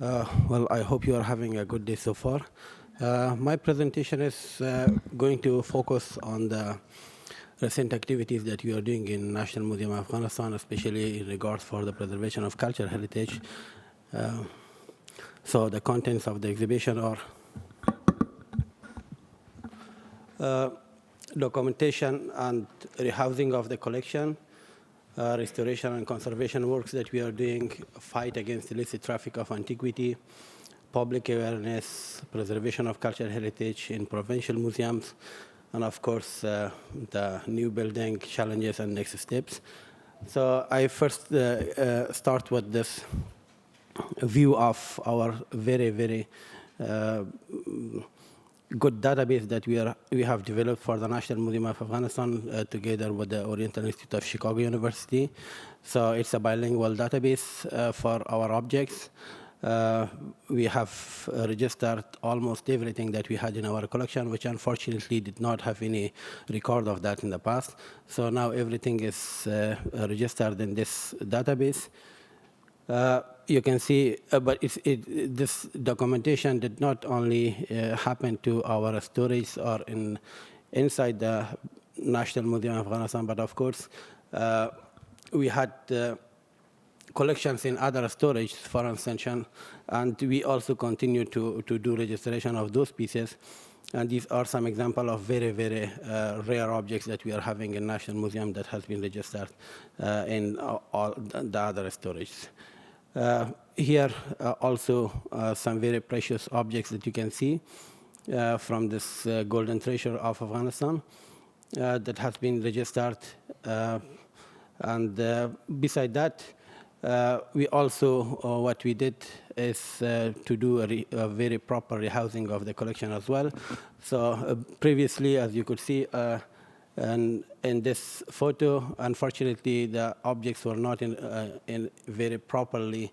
Well, I hope you are having a good day so far. My presentation is going to focus on the recent activities that we are doing in National Museum of Afghanistan, especially in regards for the preservation of cultural heritage. So the contents of the exhibition are documentation and rehousing of the collection, restoration and conservation works that we are doing, fight against illicit traffic of antiquity, public awareness, preservation of cultural heritage in provincial museums, and of course, the new building challenges and next steps. So I first start with this view of our very, very good database that we have developed for the National Museum of Afghanistan together with the Oriental Institute of Chicago University. So it's a bilingual database for our objects. We have registered almost everything that we had in our collection, which unfortunately did not have any record of that in the past. So now everything is registered in this database. You can see, but this documentation did not only happen to our storage or inside the National Museum of Afghanistan, but of course, we had collections in other storage, for instance, and we also continue to do registration of those pieces. And these are some examples of very, very rare objects that we are having in National Museum that has been registered in all the other storage. Here also some very precious objects that you can see from this golden treasure of Afghanistan that has been registered. And beside that, we also, what we did is to do a very proper rehousing of the collection as well. So previously, as you could see, and in this photo, unfortunately, the objects were not in very properly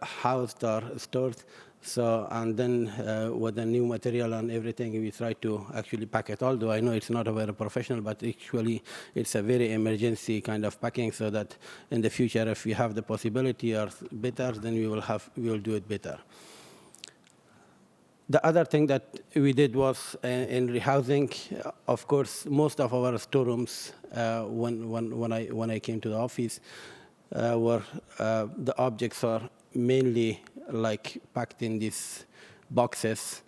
housed or stored. So, and then with the new material and everything, we try to actually pack it, although I know it's not a very professional, but actually it's a very emergency kind of packing so that in the future, if we have the possibility or better, then we will do it better. The other thing that we did was in rehousing, of course, most of our storerooms, when I came to the office, were the objects are mainly like packed in these boxes,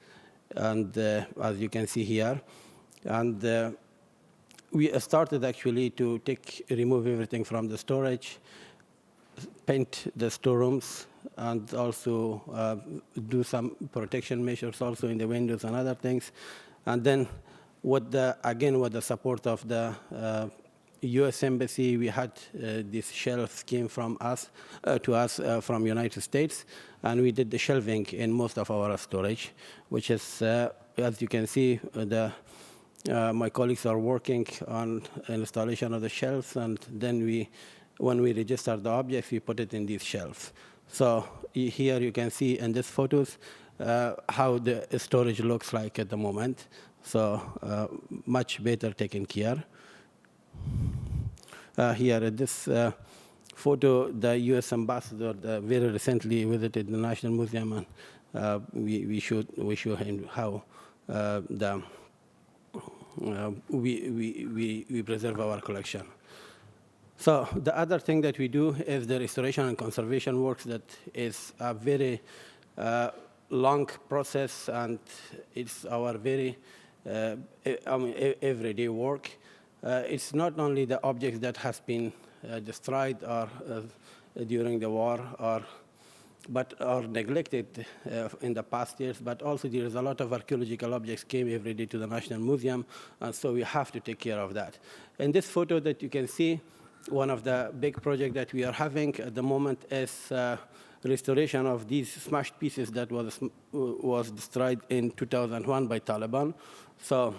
and as you can see here, and we started actually to remove everything from the storage, paint the storerooms, and also do some protection measures also in the windows and other things. And then with the support of the US Embassy, we had this shelf came from us to us from United States, and we did the shelving in most of our storage, which is, as you can see, my colleagues are working on installation of the shelves, and then when we register the objects, we put it in these shelves. So here you can see in these photos how the storage looks like at the moment. So much better taken care. Here in this photo, the U.S. ambassador very recently visited the National Museum, and we show him how we preserve our collection. So the other thing that we do is the restoration and conservation works. That is a very long process, and it's our very everyday work. It's not only the objects that has been destroyed or during the war but are neglected in the past years, but also there is a lot of archaeological objects came every day to the National Museum, and so we have to take care of that. In this photo that you can see, one of the big projects that we are having at the moment is restoration of these smashed pieces that was destroyed in 2001 by Taliban. So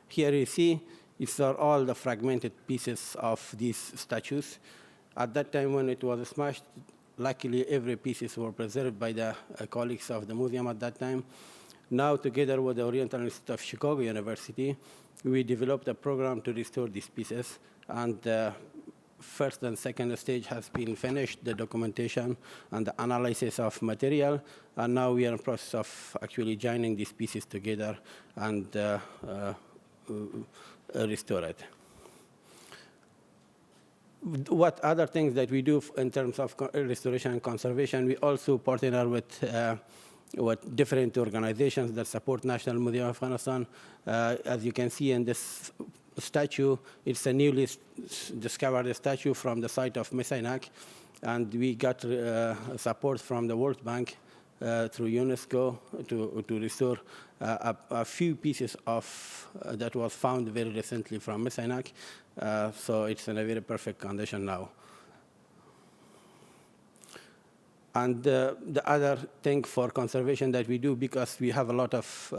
here you see, these are all the fragmented pieces of these statues. At that time when it was smashed, luckily every pieces were preserved by the colleagues of the museum at that time. Now, together with the Oriental Institute of Chicago University, we developed a program to restore these pieces. And first and second stage has been finished, the documentation and the analysis of material, and now we are in the process of actually joining these pieces together and restore it. What other things that we do in terms of restoration and conservation, we also partner with different organizations that support National Museum of Afghanistan. As you can see in this statue, it's a newly discovered statue from the site of Messainak, and we got support from the World Bank through UNESCO to restore a few pieces of that was found very recently from Messainak. So it's in a very perfect condition now. And the other thing for conservation that we do, because we have a lot of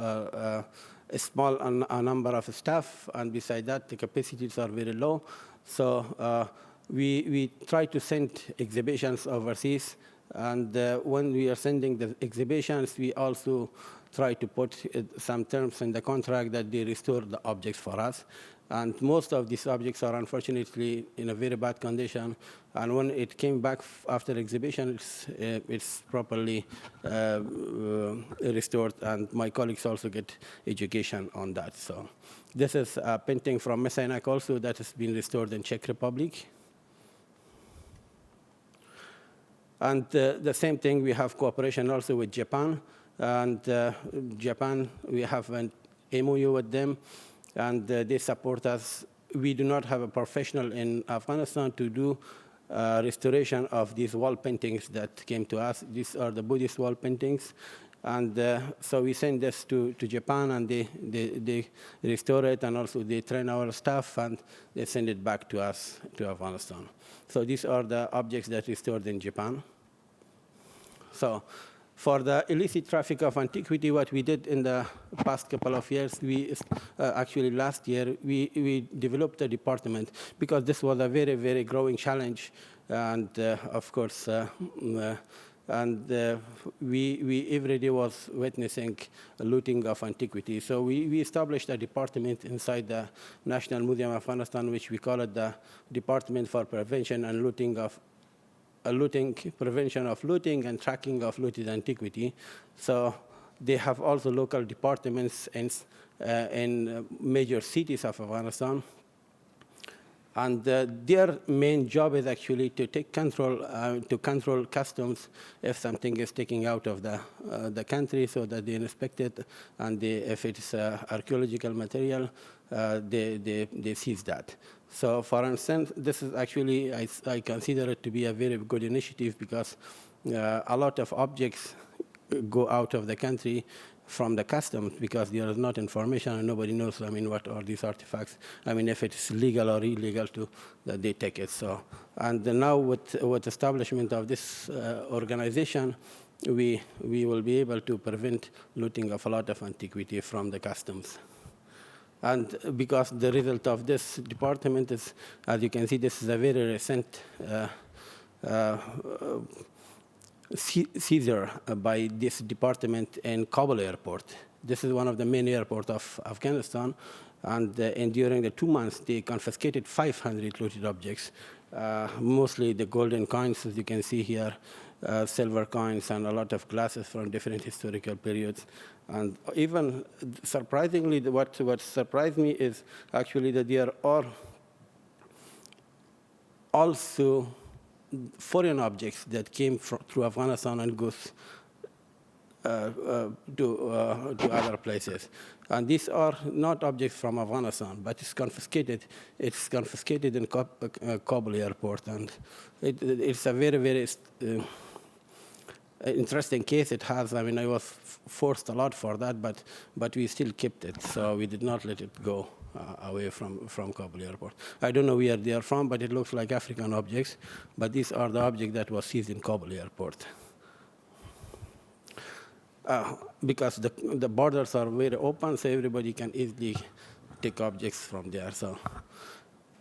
a small number of staff, and beside that, the capacities are very low. So we try to send exhibitions overseas. And when we are sending the exhibitions, we also try to put some terms in the contract that they restore the objects for us. And most of these objects are unfortunately in a very bad condition. And when it came back after exhibition, it's properly restored. And my colleagues also get education on that. So this is a painting from Messainak also that has been restored in Czech Republic. And the same thing, we have cooperation also with Japan. And Japan, we have an MOU with them, and they support us. We do not have a professional in Afghanistan to do restoration of these wall paintings that came to us. These are the Buddhist wall paintings. And so we send this to Japan, and they restore it, and also they train our staff, and they send it back to us, to Afghanistan. So these are the objects that restored in Japan. So for the illicit traffic of antiquity, what we did in the past couple of years, we actually last year, we developed a department, because this was a very, very growing challenge. And of course, we every day was witnessing looting of antiquity. So we established a department inside the National Museum of Afghanistan, which we call it the Department for Prevention and Prevention of Looting and Tracking of Looted Antiquity. So they have also local departments in major cities of Afghanistan. And their main job is actually to take control, to control customs if something is taken out of the country, so that they inspect it, and if it's archaeological material, they seize that. So for instance, this is actually, I consider it to be a very good initiative, because a lot of objects go out of the country from the customs, because there is not information and nobody knows, I mean, what are these artifacts. I mean, if it's legal or illegal that they take it. So, and now with establishment of this organization, we will be able to prevent looting of a lot of antiquity from the customs. And because the result of this department is, as you can see, this is a very recent seizure by this department in Kabul airport. This is one of the main airports of Afghanistan. And during the 2 months, they confiscated 500 looted objects, mostly the golden coins, as you can see here, silver coins, and a lot of glasses from different historical periods. And even surprisingly, what surprised me is actually that there are also foreign objects that came through Afghanistan and goes to other places. And these are not objects from Afghanistan, but it's confiscated. It's confiscated in Kabul airport. And it's a very, very interesting case it has. I mean, I was forced a lot for that, but we still kept it. So we did not let it go away from Kabul airport. I don't know where they are from, but it looks like African objects. But these are the objects that was seized in Kabul airport. Because the borders are very open, so everybody can easily take objects from there. So,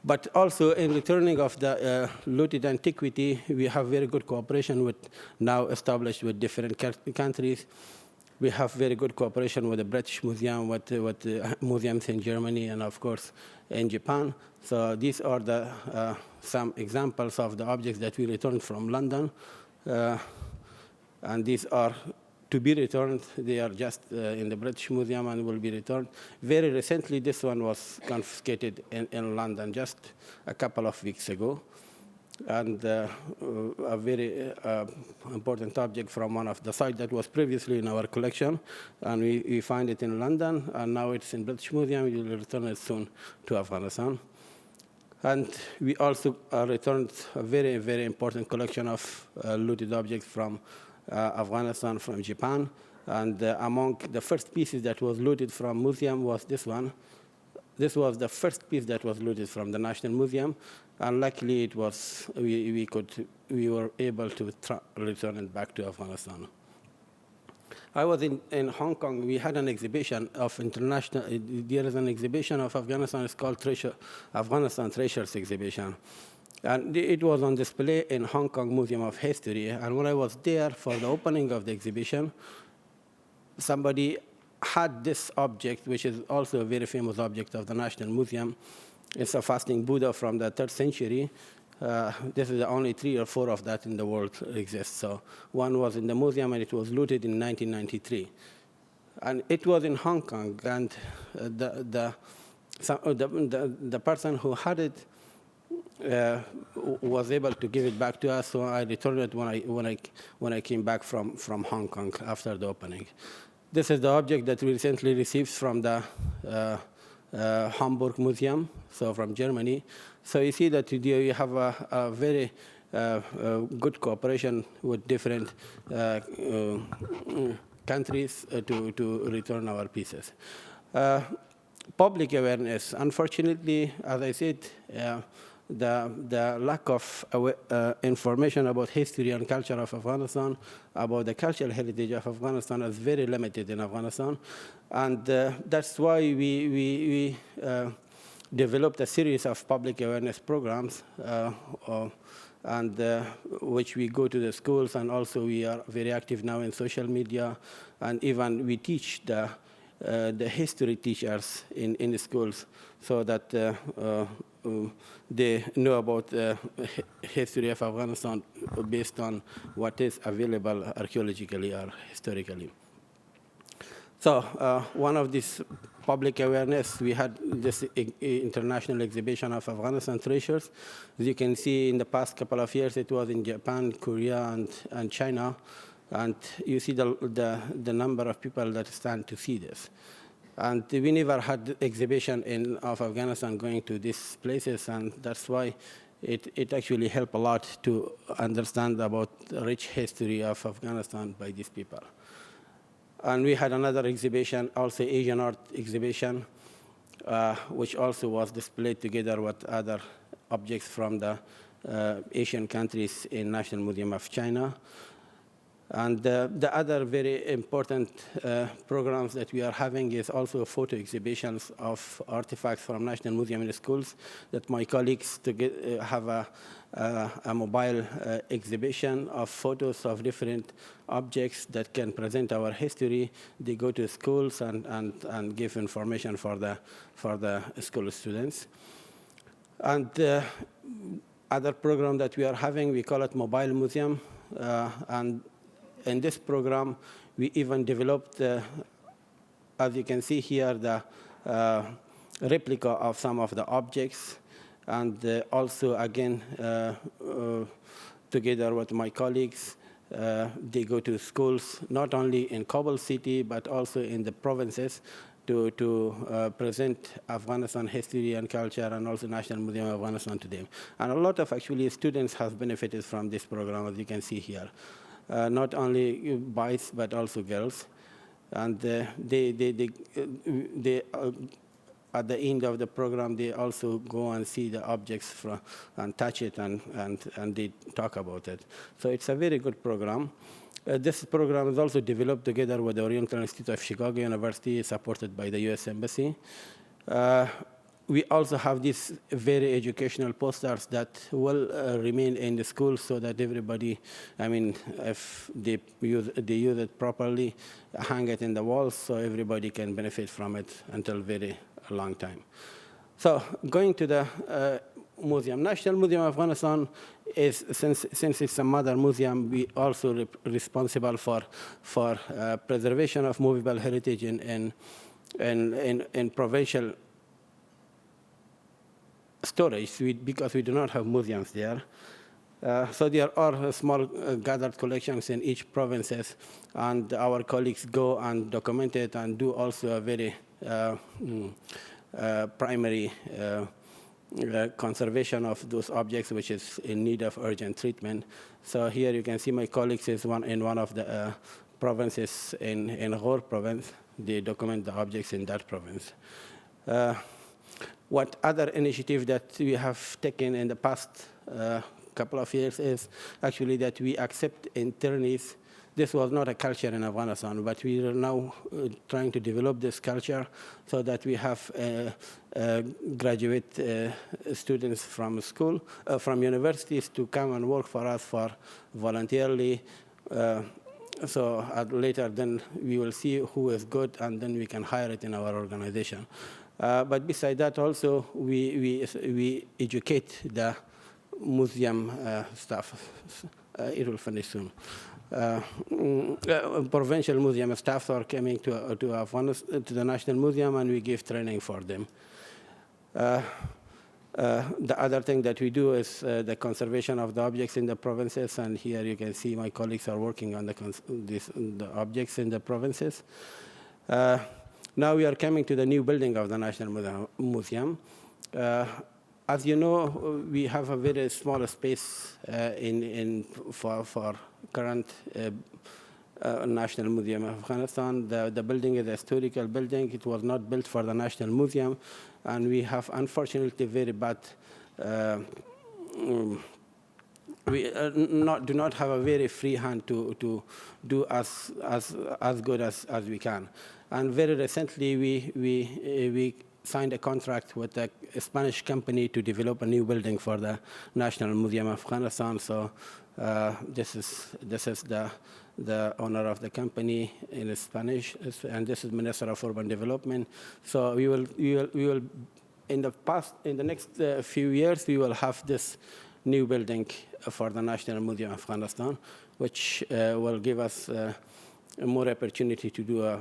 but also in returning of the looted antiquity, we have very good cooperation with, now established with different countries. We have very good cooperation with the British Museum, with museums in Germany, and of course in Japan. So these are the some examples of the objects that we returned from London. And these are to be returned. They are just in the British Museum and will be returned. Very recently, this one was confiscated in London just a couple of weeks ago. And a very important object from one of the sites that was previously in our collection. And we find it in London, and now it's in British Museum. We will return it soon to Afghanistan. And we also returned a very, very important collection of looted objects from Afghanistan, from Japan. And among the first pieces that was looted from museum was this one. This was the first piece that was looted from the National Museum. And luckily, it was, we were able to return it back to Afghanistan. I was in Hong Kong. We had an exhibition of international, there is an exhibition of Afghanistan. It's called Afghanistan Treasures Exhibition. And it was on display in Hong Kong Museum of History. And when I was there for the opening of the exhibition, somebody had this object, which is also a very famous object of the National Museum. It's a fasting Buddha from the 3rd century. This is the only 3 or 4 of that in the world exists. So one was in the museum, and it was looted in 1993. And it was in Hong Kong, and the person who had it was able to give it back to us. So I returned it when I came back from Hong Kong after the opening. This is the object that we recently received from the Hamburg Museum, so from Germany. So you see that you have a very good cooperation with different countries to return our pieces. Public awareness. Unfortunately, as I said, the lack of information about history and culture of Afghanistan, about the cultural heritage of Afghanistan is very limited in Afghanistan. And that's why we developed a series of public awareness programs, which we go to the schools, and also we are very active now in social media, and even we teach the history teachers in the schools so that they know about the history of Afghanistan based on what is available archaeologically or historically. So one of these public awareness, we had this international exhibition of Afghanistan treasures. As you can see, in the past couple of years, it was in Japan, Korea, and China. And you see the number of people that stand to see this. And we never had exhibition of Afghanistan going to these places, and that's why it actually helped a lot to understand about the rich history of Afghanistan by these people. And we had another exhibition, also Asian art exhibition, which also was displayed together with other objects from the Asian countries in National Museum of China. And the other very important programs that we are having is also photo exhibitions of artifacts from National Museum in the schools, that my colleagues have a mobile exhibition of photos of different objects that can present our history. They go to schools and give information for the school students. And other program that we are having, we call it Mobile Museum. And in this program, we even developed, as you can see here, the replica of some of the objects. And also, again, together with my colleagues, they go to schools, not only in Kabul city, but also in the provinces, to present Afghanistan history and culture, and also National Museum of Afghanistan to them. And a lot of, actually, students have benefited from this program, as you can see here. Not only boys, but also girls. And they at the end of the program, they also go and see the objects and touch it, and they talk about it. So it's a very good program. This program is also developed together with the Oriental Institute of Chicago University, supported by the US Embassy. We also have these very educational posters that will remain in the schools, so that everybody, I mean, if they use it properly, hang it in the walls so everybody can benefit from it until very long time. So going to the museum. National Museum of Afghanistan is, since it's a mother museum, we also responsible for preservation of movable heritage in provincial storage, because we do not have museums there. So there are small gathered collections in each provinces, and our colleagues go and document it and do also a very primary conservation of those objects, which is in need of urgent treatment. So here you can see my colleagues is in one of the provinces in Ghor province. They document the objects in that province. What other initiative that we have taken in the past couple of years is actually that we accept internees. This was not a culture in Afghanistan, but we are now trying to develop this culture so that we have graduate students from school, from universities to come and work for us for voluntarily. So later then we will see who is good, and then we can hire it in our organization. But beside that also, we educate the museum staff. It will finish soon. Provincial museum staff are coming to the National Museum, and we give training for them. The other thing that we do is the conservation of the objects in the provinces, and here you can see my colleagues are working on the objects in the provinces. Now we are coming to the new building of the National Museum. As you know, we have a very small space for current National Museum of Afghanistan. The building is a historical building. It was not built for the National Museum, and we have, unfortunately, very bad. We do not have a very free hand to do as good as we can. And very recently, we signed a contract with a Spanish company to develop a new building for the National Museum of Afghanistan. So this is the owner of the company in Spanish, and this is Minister of Urban Development. So we will in the next few years we will have this new building for the National Museum of Afghanistan, which will give us more opportunity to do a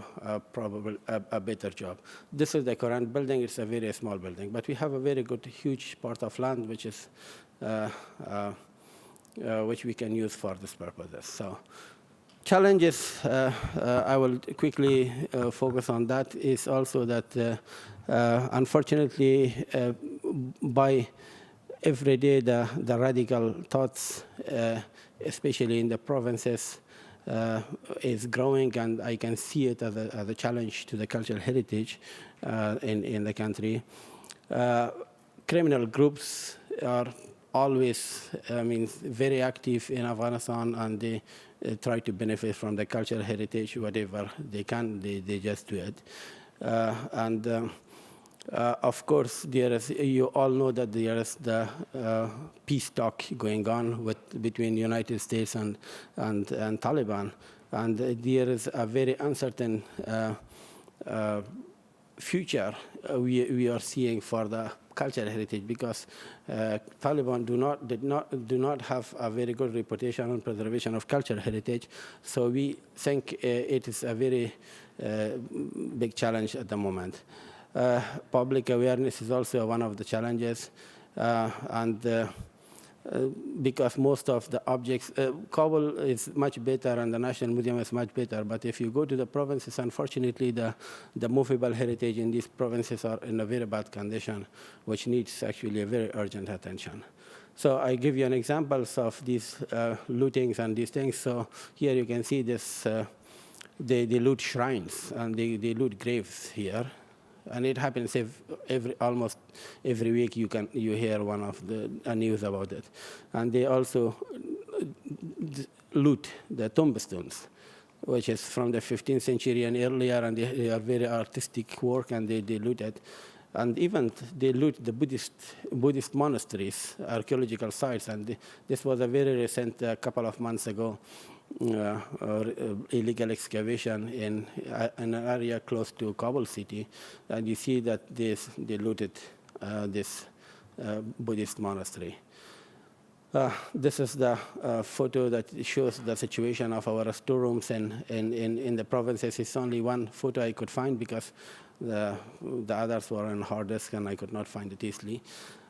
better job. This is the current building. It's a very small building, but we have a very good, huge part of land which is which we can use for this purposes. So, challenges. I will quickly focus on that. Is also that unfortunately, by every day the radical thoughts, especially in the provinces, is growing, and I can see it as a challenge to the cultural heritage in the country. Criminal groups are always, very active in Afghanistan, and they try to benefit from the cultural heritage, whatever they can, they just do it. Of course, you all know that there is the peace talk going on between United States and Taliban, and there is a very uncertain future we are seeing for the cultural heritage, because Taliban do not have a very good reputation on preservation of cultural heritage. So we think it is a very big challenge at the moment. Public awareness is also one of the challenges, because most of the objects, Kabul is much better and the National Museum is much better, but if you go to the provinces, unfortunately, the movable heritage in these provinces are in a very bad condition, which needs actually a very urgent attention. So I give you an examples of these lootings and these things. So here you can see this, they loot shrines and they loot graves here. And it happens almost every week. You hear one of the news about it, and they also loot the tombstones, which is from the 15th century and earlier, and they are very artistic work, and they loot it, and even they loot the Buddhist monasteries, archaeological sites, and this was a very recent, couple of months ago. Illegal excavation in an area close to Kabul city, and you see that they looted this Buddhist monastery. This is the photo that shows the situation of our storerooms in the provinces. It's only one photo I could find because the others were on hard disk and I could not find it easily.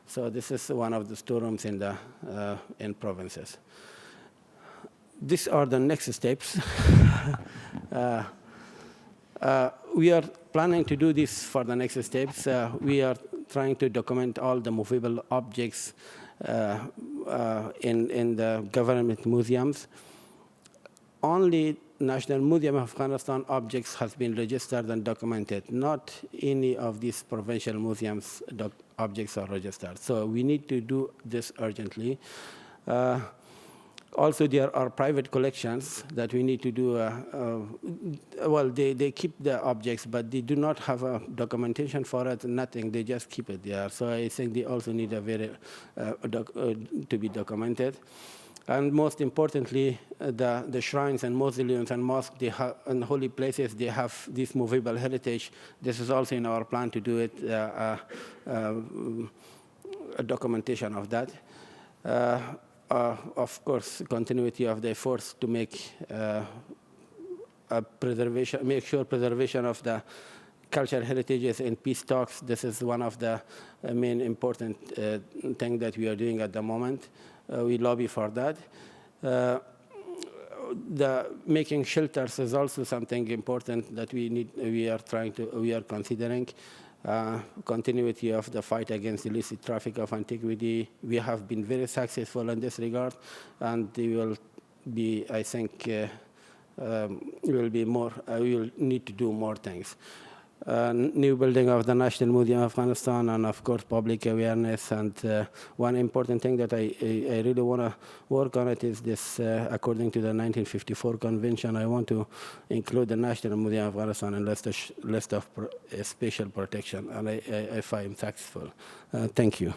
So this is one of the storerooms in provinces. These are the next steps. We are planning to do this for the next steps. We are trying to document all the movable objects in the government museums. Only National Museum of Afghanistan objects has been registered and documented. Not any of these provincial museums objects are registered. So we need to do this urgently. Also, there are private collections that we need to do. Well, they keep the objects, but they do not have a documentation for it, nothing. They just keep it there. So I think they also need a to be documented. And most importantly, the shrines and mausoleums and mosques and holy places, they have this movable heritage. This is also in our plan to do it, a documentation of that. Of course, continuity of the efforts to make make sure preservation of the cultural heritages in peace talks. This is one of the main important things that we are doing at the moment. We lobby for that. The making shelters is also something important that we are considering. Continuity of the fight against illicit traffic of antiquity. We have been very successful in this regard, and we will be, I think, we will need to do more things. New building of the National Museum of Afghanistan, and of course public awareness. And one important thing that I really want to work on it is this, according to the 1954 convention, I want to include the National Museum of Afghanistan in list of special protection, and if I am successful. Thank you.